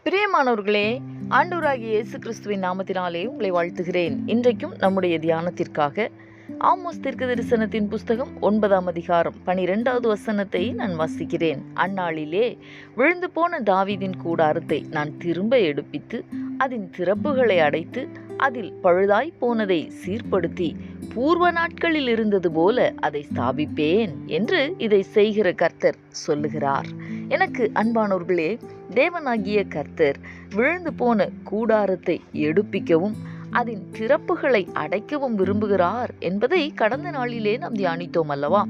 பிரியமானவர்களே, ஆண்டவராகிய இயேசு கிறிஸ்துவின் நாமத்தினாலே உங்களை வாழ்த்துகிறேன். இன்றைக்கும் நம்முடைய தியானத்திற்காக ஆமோஸ் தீர்க்கதரிசனத்தின் புஸ்தகம் 9ஆம் அதிகாரம் 12வது வசனத்தை நான் வாசிக்கிறேன். அந்நாளிலே விழுந்து போன தாவீதின் கூடாரத்தை நான் திரும்ப எடுப்பித்து அதன் திறப்புகளை அடைத்து அதில் பழுதாய் போனதை சீர்படுத்தி பூர்வ நாட்களில் இருந்தது போல அதை ஸ்தாபிப்பேன் என்று இதை செய்கிற கர்த்தர் சொல்லுகிறார். எனக்கு அன்பானவர்களே, தேவனாகிய கர்த்தர் விழுந்து போன கூடாரத்தை எடுப்பிக்கவும் அதன் திறப்புகளை அடைக்கவும் விரும்புகிறார் என்பதை கடந்த நாளிலே நாம் தியானித்தோம் அல்லவா?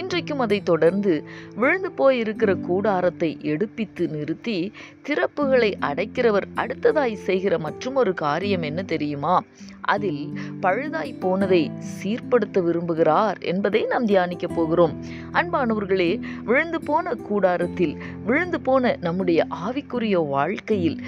இன்றைக்கும் அதை தொடர்ந்து விழுந்து போயிருக்கிற கூடாரத்தை எடுப்பித்து நிறுத்தி திறப்புகளை அடைக்கிறவர் அடுத்ததாய் செய்கிற மற்றொரு காரியம் என்ன தெரியுமா? அதில் பழுதாய் போனதை சீர்படுத்த விரும்புகிறார் என்பதை நாம் தியானிக்க போகிறோம். அன்பானவர்களே, விழுந்து போன கூடாரத்தில் விழுந்து போன நம்முடைய ஆவிக்குரிய வாழ்க்கையில்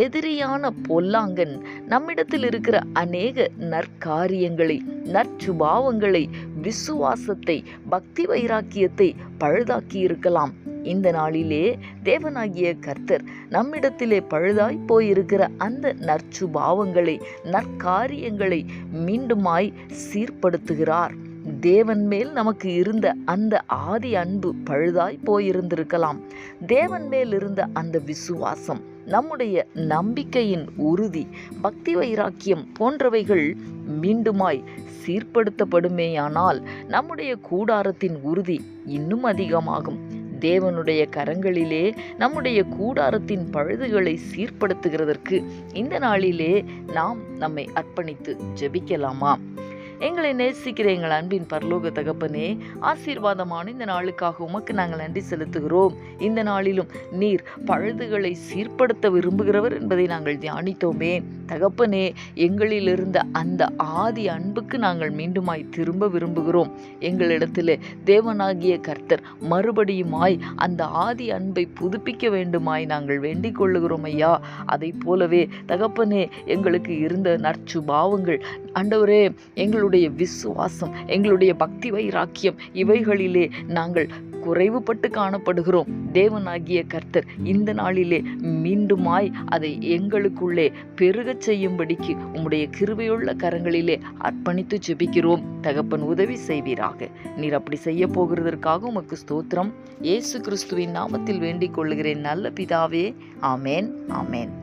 எதிரியான பொல்லாங்கன் நம்மிடத்தில் இருக்கிற அநேக நற்காரியங்களை, நற்சுபாவங்களை, விசுவாசத்தை, பக்தி வைராக்கியத்தை பழுதாக்கி இருக்கலாம். இந்த நாளிலே தேவனாகிய கர்த்தர் நம்மிடத்திலே பழுதாய் போயிருக்கிற அந்த நற்சுபாவங்களை, நற்காரியங்களை மீண்டுமாய் சீர்படுத்துகிறார். தேவன் மேல் நமக்கு இருந்த அந்த ஆதி அன்பு பழுதாய் போயிருந்திருக்கலாம். தேவன் மேல் இருந்த அந்த விசுவாசம், நம்முடைய நம்பிக்கையின் உறுதி, பக்தி வைராக்கியம் போன்றவைகள் மீண்டுமாய் சீர்படுத்தப்படுமேயானால் நம்முடைய கூடாரத்தின் உறுதி இன்னும் அதிகமாகும். தேவனுடைய கரங்களிலே நம்முடைய கூடாரத்தின் பழுதுகளை சீர்படுத்துகிறதற்கு இந்த நாளிலே நாம் நம்மை அர்ப்பணித்து ஜெபிக்கலாமா? எங்களை நேசிக்கிற எங்கள் அன்பின் பரலோக தகப்பனே, ஆசீர்வாதமான இந்த நாளுக்காக உமக்கு நாங்கள் நன்றி செலுத்துகிறோம். இந்த நாளிலும் நீர் பழுதுகளை சீர்படுத்த விரும்புகிறவர் என்பதை நாங்கள் தியானித்தோமே. தகப்பனே, எங்களில் இருந்த அந்த ஆதி அன்புக்கு நாங்கள் மீண்டுமாய் திரும்ப விரும்புகிறோம். எங்களிடத்தில் தேவனாகிய கர்த்தர் மறுபடியுமாய் அந்த ஆதி அன்பை புதுப்பிக்க வேண்டுமாய் நாங்கள் வேண்டிக் கொள்ளுகிறோம் ஐயா. அதை போலவே தகப்பனே, எங்களுக்கு இருந்த நற்சுபாவங்கள் ஆண்டவரே, எங்களுடைய விசுவாசம், எங்களுடைய பக்தி வைராக்கியம், இவைகளிலே நாங்கள் குறைவுபட்டு காணப்படுகிறோம். தேவனாகிய கர்த்தர் இந்த நாளிலே மீண்டுமாய் அதை எங்களுக்குள்ளே பெருகச் செய்யும்படிக்கு உம்முடைய கிருபையுள்ள கரங்களிலே அர்ப்பணித்து ஜெபிக்கிறோம். தகப்பன் உதவி செய்வீராக. நீர் அப்படி செய்ய போகிறதற்காக உமக்கு ஸ்தோத்திரம். இயேசு கிறிஸ்துவின் நாமத்தில் வேண்டிக் கொள்ளுகிறேன் நல்ல பிதாவே. ஆமேன், ஆமேன்.